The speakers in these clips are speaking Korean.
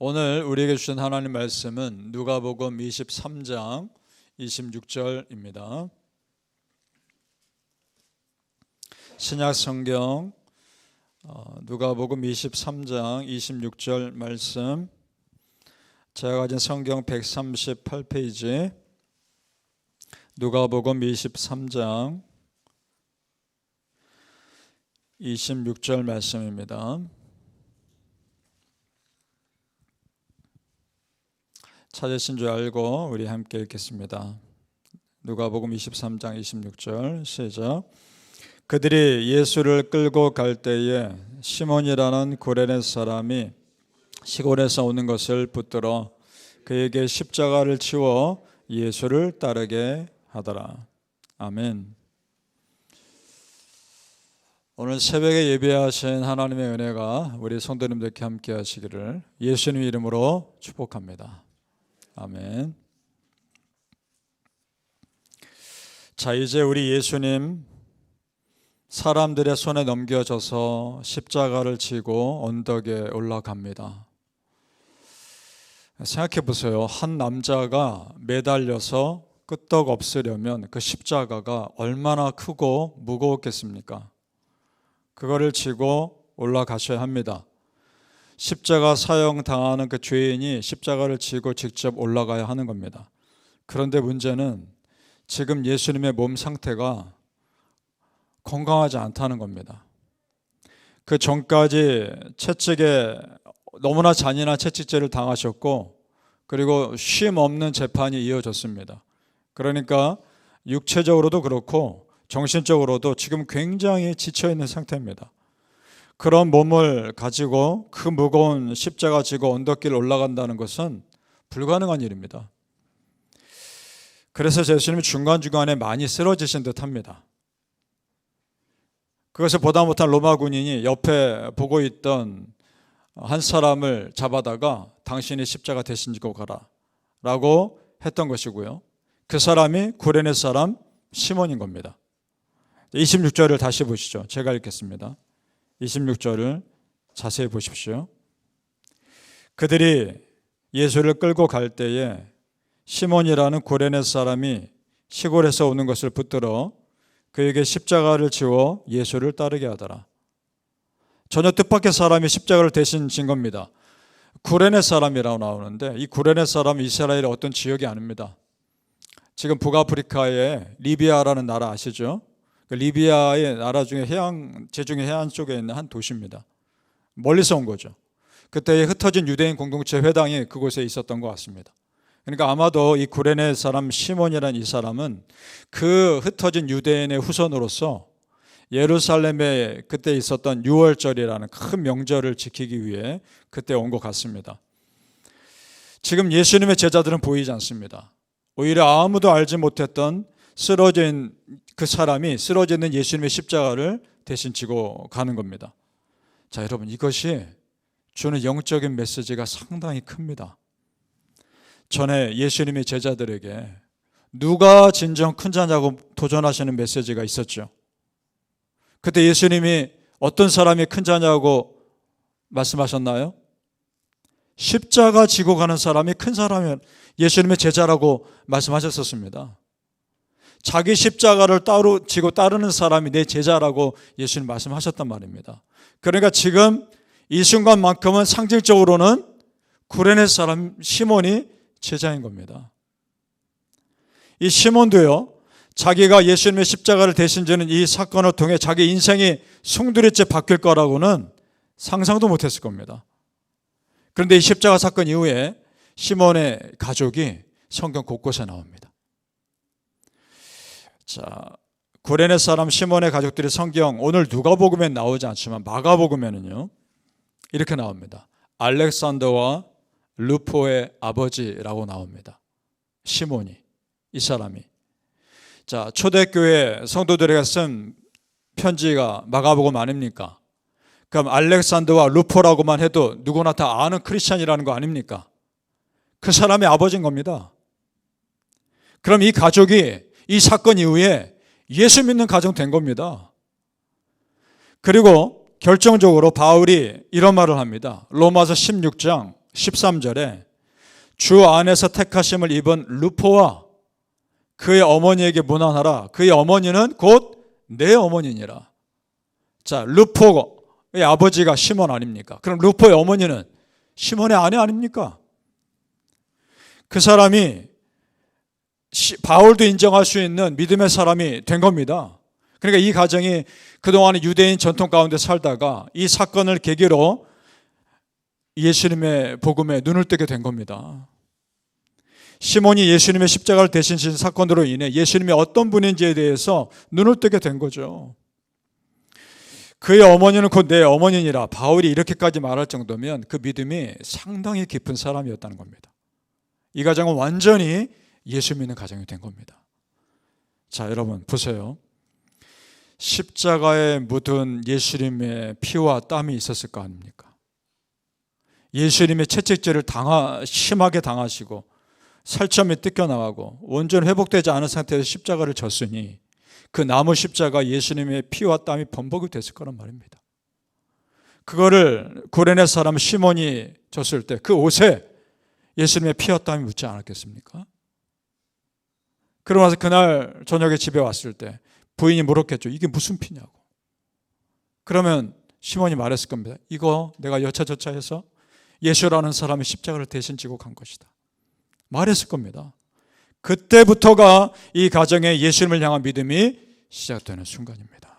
오늘 우리에게 주신 하나님 말씀은 누가복음 23장 26절입니다. 신약 성경 누가복음 23장 26절 말씀, 제가 가진 성경 138페이지 누가복음 23장 26절 말씀입니다. 찾으신 줄 알고 우리 함께 읽겠습니다. 누가복음 23장 26절 시작. 그들이 예수를 끌고 갈 때에 시몬이라는 구레네 사람이 시골에서 오는 것을 붙들어 그에게 십자가를 치워 예수를 따르게 하더라. 아멘. 오늘 새벽에 예배하신 하나님의 은혜가 우리 성도님들께 함께 하시기를 예수님 이름으로 축복합니다. 아멘. 자, 이제 우리 예수님 사람들의 손에 넘겨져서 십자가를 지고 언덕에 올라갑니다. 생각해 보세요. 한 남자가 매달려서 끄떡 없으려면 그 십자가가 얼마나 크고 무거웠겠습니까? 그거를 지고 올라가셔야 합니다. 십자가 사형당하는 그 죄인이 십자가를 지고 직접 올라가야 하는 겁니다. 그런데 문제는 지금 예수님의 몸 상태가 건강하지 않다는 겁니다. 그 전까지 채찍에 너무나 잔인한 채찍질을 당하셨고, 그리고 쉼 없는 재판이 이어졌습니다. 그러니까 육체적으로도 그렇고 정신적으로도 지금 굉장히 지쳐있는 상태입니다. 그런 몸을 가지고 그 무거운 십자가 지고 언덕길을 올라간다는 것은 불가능한 일입니다. 그래서 예수님이 중간중간에 많이 쓰러지신 듯 합니다. 그것을 보다 못한 로마 군인이 옆에 보고 있던 한 사람을 잡아다가 당신이 십자가 대신 지고 가라 라고 했던 것이고요. 그 사람이 구레네 사람 시몬인 겁니다. 26절을 다시 보시죠. 제가 읽겠습니다. 26절을 자세히 보십시오. 그들이 예수를 끌고 갈 때에 시몬이라는 구레네 사람이 시골에서 오는 것을 붙들어 그에게 십자가를 지워 예수를 따르게 하더라. 전혀 뜻밖의 사람이 십자가를 대신 진 겁니다. 구레네 사람이라고 나오는데 이 구레네 사람은 이스라엘의 어떤 지역이 아닙니다. 지금 북아프리카의 리비아라는 나라 아시죠? 리비아의 나라 중에 제중의 해안 쪽에 있는 한 도시입니다. 멀리서 온 거죠. 그때 흩어진 유대인 공동체 회당이 그곳에 있었던 것 같습니다. 그러니까 아마도 이 구레네 사람 시몬이라는 이 사람은 그 흩어진 유대인의 후손으로서 예루살렘에 그때 있었던 유월절이라는 큰 명절을 지키기 위해 그때 온 것 같습니다. 지금 예수님의 제자들은 보이지 않습니다. 오히려 아무도 알지 못했던 쓰러진 그 사람이 쓰러져 있는 예수님의 십자가를 대신 지고 가는 겁니다. 자, 여러분, 이것이 주는 영적인 메시지가 상당히 큽니다. 전에 예수님의 제자들에게 누가 진정 큰 자냐고 도전하시는 메시지가 있었죠. 그때 예수님이 어떤 사람이 큰 자냐고 말씀하셨나요? 십자가 지고 가는 사람이 큰 사람이면 예수님의 제자라고 말씀하셨었습니다. 자기 십자가를 따로 지고 따르는 사람이 내 제자라고 예수님 말씀하셨단 말입니다. 그러니까 지금 이 순간만큼은 상징적으로는 구레네 사람 시몬이 제자인 겁니다. 이 시몬도요, 자기가 예수님의 십자가를 대신 지는 이 사건을 통해 자기 인생이 송두리째 바뀔 거라고는 상상도 못했을 겁니다. 그런데 이 십자가 사건 이후에 시몬의 가족이 성경 곳곳에 나옵니다. 자, 구레네 사람 시몬의 가족들이 성경 오늘 누가복음에 나오지 않지만 마가복음에는요 이렇게 나옵니다. 알렉산더와 루포의 아버지라고 나옵니다. 시몬이, 이 사람이. 자, 초대교회 성도들에게 쓴 편지가 마가복음 아닙니까? 그럼 알렉산더와 루포라고만 해도 누구나 다 아는 크리스찬이라는 거 아닙니까? 그 사람의 아버지인 겁니다. 그럼 이 가족이 이 사건 이후에 예수 믿는 가정 된 겁니다. 그리고 결정적으로 바울이 이런 말을 합니다. 로마서 16장 13절에 주 안에서 택하심을 입은 루포와 그의 어머니에게 문안하라. 그의 어머니는 곧 내 어머니니라. 자, 루포의 아버지가 시몬 아닙니까? 그럼 루포의 어머니는 시몬의 아내 아닙니까? 그 사람이 바울도 인정할 수 있는 믿음의 사람이 된 겁니다. 그러니까 이 가정이 그동안의 유대인 전통 가운데 살다가 이 사건을 계기로 예수님의 복음에 눈을 뜨게 된 겁니다. 시몬이 예수님의 십자가를 대신신 사건으로 인해 예수님이 어떤 분인지에 대해서 눈을 뜨게 된 거죠. 그의 어머니는 곧 내 어머니니라. 바울이 이렇게까지 말할 정도면 그 믿음이 상당히 깊은 사람이었다는 겁니다. 이 가정은 완전히 예수 믿는 가정이 된 겁니다. 자, 여러분 보세요. 십자가에 묻은 예수님의 피와 땀이 있었을 거 아닙니까? 예수님의 채찍질을 심하게 당하시고 살점이 뜯겨나가고 온전히 회복되지 않은 상태에서 십자가를 졌으니 그 나무 십자가 예수님의 피와 땀이 범벅이 됐을 거란 말입니다. 그거를 구레네 사람 시몬이 졌을 때 그 옷에 예수님의 피와 땀이 묻지 않았겠습니까? 그러고 나서 그날 저녁에 집에 왔을 때 부인이 물었겠죠. 이게 무슨 피냐고. 그러면 시몬이 말했을 겁니다. 이거 내가 여차저차해서 예수라는 사람이 십자가를 대신 지고 간 것이다. 말했을 겁니다. 그때부터가 이 가정의 예수님을 향한 믿음이 시작되는 순간입니다.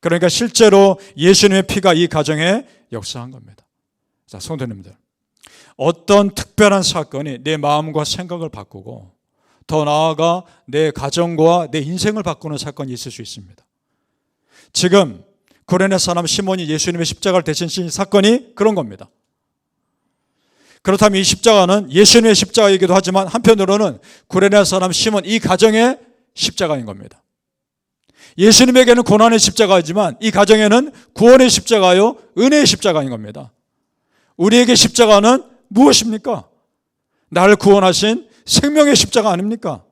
그러니까 실제로 예수님의 피가 이 가정에 역사한 겁니다. 자, 성도님들, 어떤 특별한 사건이 내 마음과 생각을 바꾸고 더 나아가 내 가정과 내 인생을 바꾸는 사건이 있을 수 있습니다. 지금 구레네 사람 시몬이 예수님의 십자가를 대신 진 사건이 그런 겁니다. 그렇다면 이 십자가는 예수님의 십자가이기도 하지만 한편으로는 구레네 사람 시몬 이 가정의 십자가인 겁니다. 예수님에게는 고난의 십자가이지만 이 가정에는 구원의 십자가요, 은혜의 십자가인 겁니다. 우리에게 십자가는 무엇입니까? 나를 구원하신 생명의 십자가 아닙니까?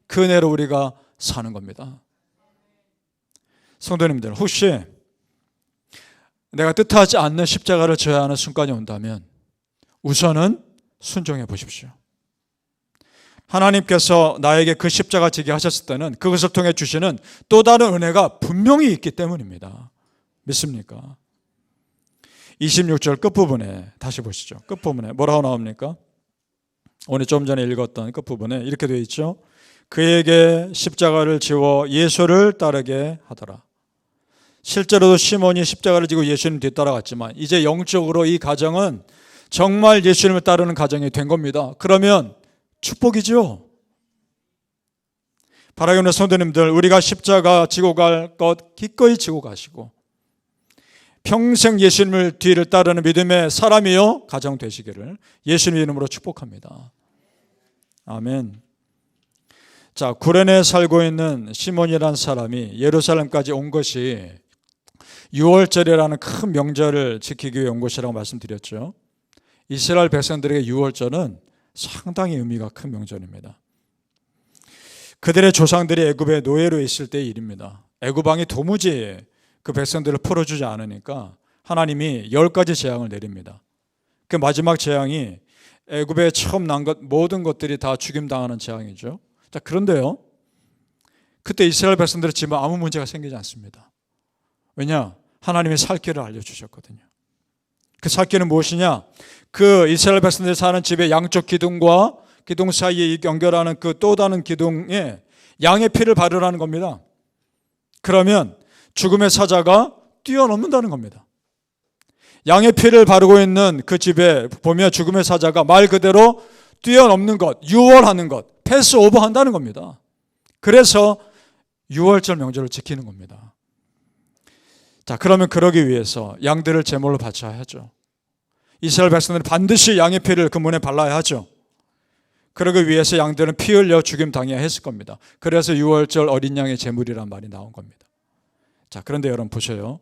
그 은혜로 우리가 사는 겁니다. 성도님들, 혹시 내가 뜻하지 않는 십자가를 져야 하는 순간이 온다면 우선은 순종해 보십시오. 하나님께서 나에게 그 십자가 지게 하셨을 때는 그것을 통해 주시는 또 다른 은혜가 분명히 있기 때문입니다. 믿습니까? 26절 끝부분에 다시 보시죠. 끝부분에 뭐라고 나옵니까? 오늘 좀 전에 읽었던 끝부분에 이렇게 되어 있죠. 그에게 십자가를 지워 예수를 따르게 하더라. 실제로도 시몬이 십자가를 지고 예수님 뒤따라갔지만 이제 영적으로 이 가정은 정말 예수님을 따르는 가정이 된 겁니다. 그러면 축복이죠. 바라기는 성도님들, 우리가 십자가 지고 갈 것 기꺼이 지고 가시고 평생 예수님을 뒤를 따르는 믿음의 사람이요 가정 되시기를 예수님 이름으로 축복합니다. 아멘. 자, 구레네에 살고 있는 시몬이라는 사람이 예루살렘까지 온 것이 유월절이라는 큰 명절을 지키기 위해 온 것이라고 말씀드렸죠. 이스라엘 백성들에게 유월절은 상당히 의미가 큰 명절입니다. 그들의 조상들이 애굽의 노예로 있을 때의 일입니다. 애굽 왕이 도무지 그 백성들을 풀어주지 않으니까 하나님이 10가지 재앙을 내립니다. 그 마지막 재앙이 애굽에 처음 난 것 모든 것들이 다 죽임당하는 재앙이죠. 자, 그런데요, 그때 이스라엘 백성들의 집은 아무 문제가 생기지 않습니다. 왜냐? 하나님이 살 길을 알려주셨거든요. 그 살 길은 무엇이냐? 그 이스라엘 백성들이 사는 집의 양쪽 기둥과 기둥 사이에 연결하는 그 또 다른 기둥에 양의 피를 바르라는 겁니다. 그러면 죽음의 사자가 뛰어넘는다는 겁니다. 양의 피를 바르고 있는 그 집에 보면 죽음의 사자가 말 그대로 뛰어넘는 것, 유월하는 것, 패스오버 한다는 겁니다. 그래서 유월절 명절을 지키는 겁니다. 자, 그러면 그러기 위해서 양들을 제물로 바쳐야 하죠. 이스라엘 백성들은 반드시 양의 피를 그 문에 발라야 하죠. 그러기 위해서 양들은 피 흘려 죽임 당해야 했을 겁니다. 그래서 유월절 어린 양의 제물이란 말이 나온 겁니다. 자, 그런데 여러분 보세요.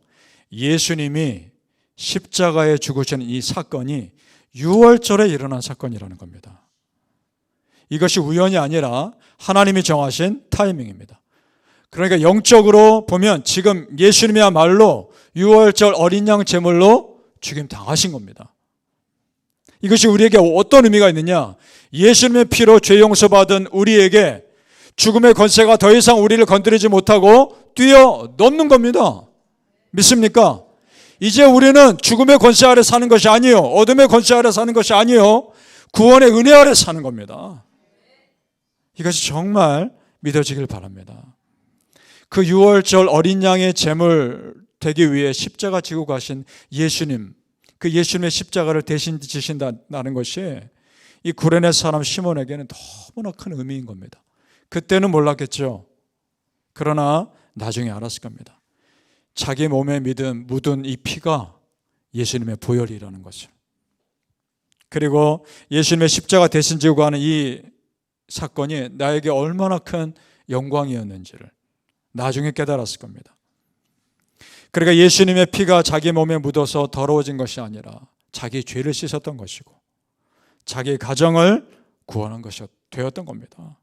예수님이 십자가에 죽으시는 이 사건이 유월절에 일어난 사건이라는 겁니다. 이것이 우연이 아니라 하나님이 정하신 타이밍입니다. 그러니까 영적으로 보면 지금 예수님이야말로 유월절 어린 양 제물로 죽임 당하신 겁니다. 이것이 우리에게 어떤 의미가 있느냐? 예수님의 피로 죄 용서받은 우리에게 죽음의 권세가 더 이상 우리를 건드리지 못하고 뛰어넘는 겁니다. 믿습니까? 이제 우리는 죽음의 권세 아래 사는 것이 아니요, 어둠의 권세 아래 사는 것이 아니요, 구원의 은혜 아래 사는 겁니다. 이것이 정말 믿어지길 바랍니다. 그 6월절 어린 양의 제물 되기 위해 십자가 지고 가신 예수님, 그 예수님의 십자가를 대신 지신다는 것이 이 구레네 사람 시몬에게는 너무나 큰 의미인 겁니다. 그때는 몰랐겠죠. 그러나 나중에 알았을 겁니다. 자기 몸에 묻은 이 피가 예수님의 보혈이라는 것을, 그리고 예수님의 십자가 대신 지고 가는 이 사건이 나에게 얼마나 큰 영광이었는지를 나중에 깨달았을 겁니다. 그러니까 예수님의 피가 자기 몸에 묻어서 더러워진 것이 아니라 자기 죄를 씻었던 것이고 자기 가정을 구원한 것이 되었던 겁니다.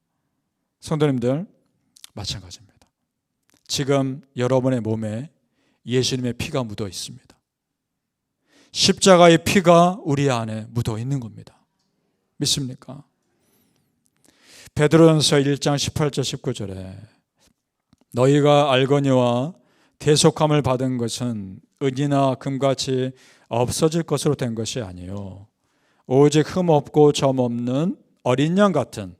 성도님들, 마찬가지입니다. 지금 여러분의 몸에 예수님의 피가 묻어 있습니다. 십자가의 피가 우리 안에 묻어 있는 겁니다. 믿습니까? 베드로전서 1장 18절 19절에 너희가 알거니와 대속함을 받은 것은 은이나 금같이 없어질 것으로 된 것이 아니요 오직 흠 없고 점 없는 어린 양 같은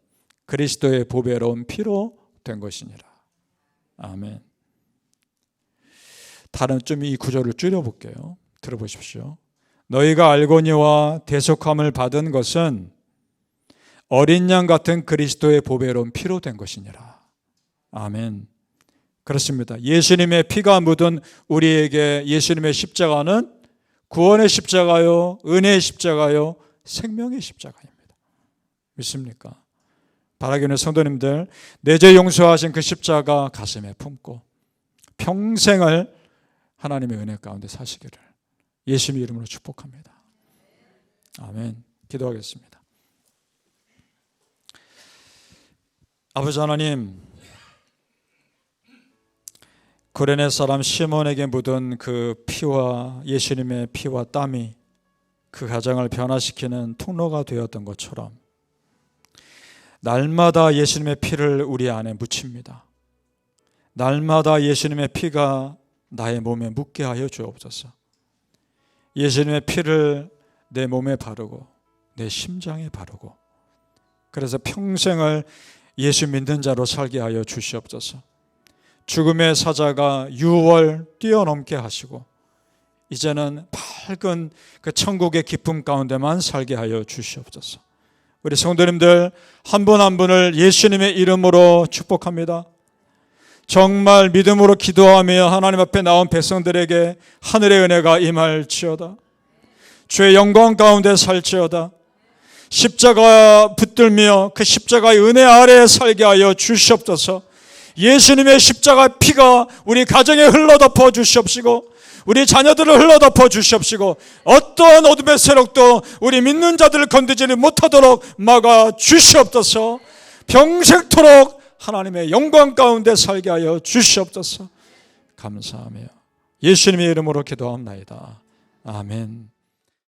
그리스도의 보배로운 피로 된 것이니라. 아멘. 다른 좀 이 구절을 줄여볼게요. 들어보십시오. 너희가 알거니와 대속함을 받은 것은 어린 양 같은 그리스도의 보배로운 피로 된 것이니라. 아멘. 그렇습니다. 예수님의 피가 묻은 우리에게 예수님의 십자가는 구원의 십자가요, 은혜의 십자가요, 생명의 십자가입니다. 믿습니까? 바라기는 성도님들, 내 죄 용서하신 그 십자가 가슴에 품고 평생을 하나님의 은혜 가운데 사시기를 예수님의 이름으로 축복합니다. 아멘. 기도하겠습니다. 아버지 하나님, 구레네 사람 시몬에게 묻은 그 피와 예수님의 피와 땀이 그 가정을 변화시키는 통로가 되었던 것처럼 날마다 예수님의 피를 우리 안에 묻힙니다. 날마다 예수님의 피가 나의 몸에 묻게 하여 주옵소서. 예수님의 피를 내 몸에 바르고 내 심장에 바르고 그래서 평생을 예수 믿는 자로 살게 하여 주시옵소서. 죽음의 사자가 6월 뛰어넘게 하시고 이제는 밝은 그 천국의 기쁨 가운데만 살게 하여 주시옵소서. 우리 성도님들 한 분 한 분을 예수님의 이름으로 축복합니다. 정말 믿음으로 기도하며 하나님 앞에 나온 백성들에게 하늘의 은혜가 임할지어다. 주의 영광 가운데 살지어다. 십자가 붙들며 그 십자가의 은혜 아래에 살게 하여 주시옵소서. 예수님의 십자가 피가 우리 가정에 흘러덮어 주시옵시고 우리 자녀들을 흘러덮어 주시옵시고 어떠한 어둠의 세력도 우리 믿는 자들을 건드리지 못하도록 막아 주시옵소서. 평생토록 하나님의 영광 가운데 살게 하여 주시옵소서. 감사하며 예수님의 이름으로 기도합나이다. 아멘.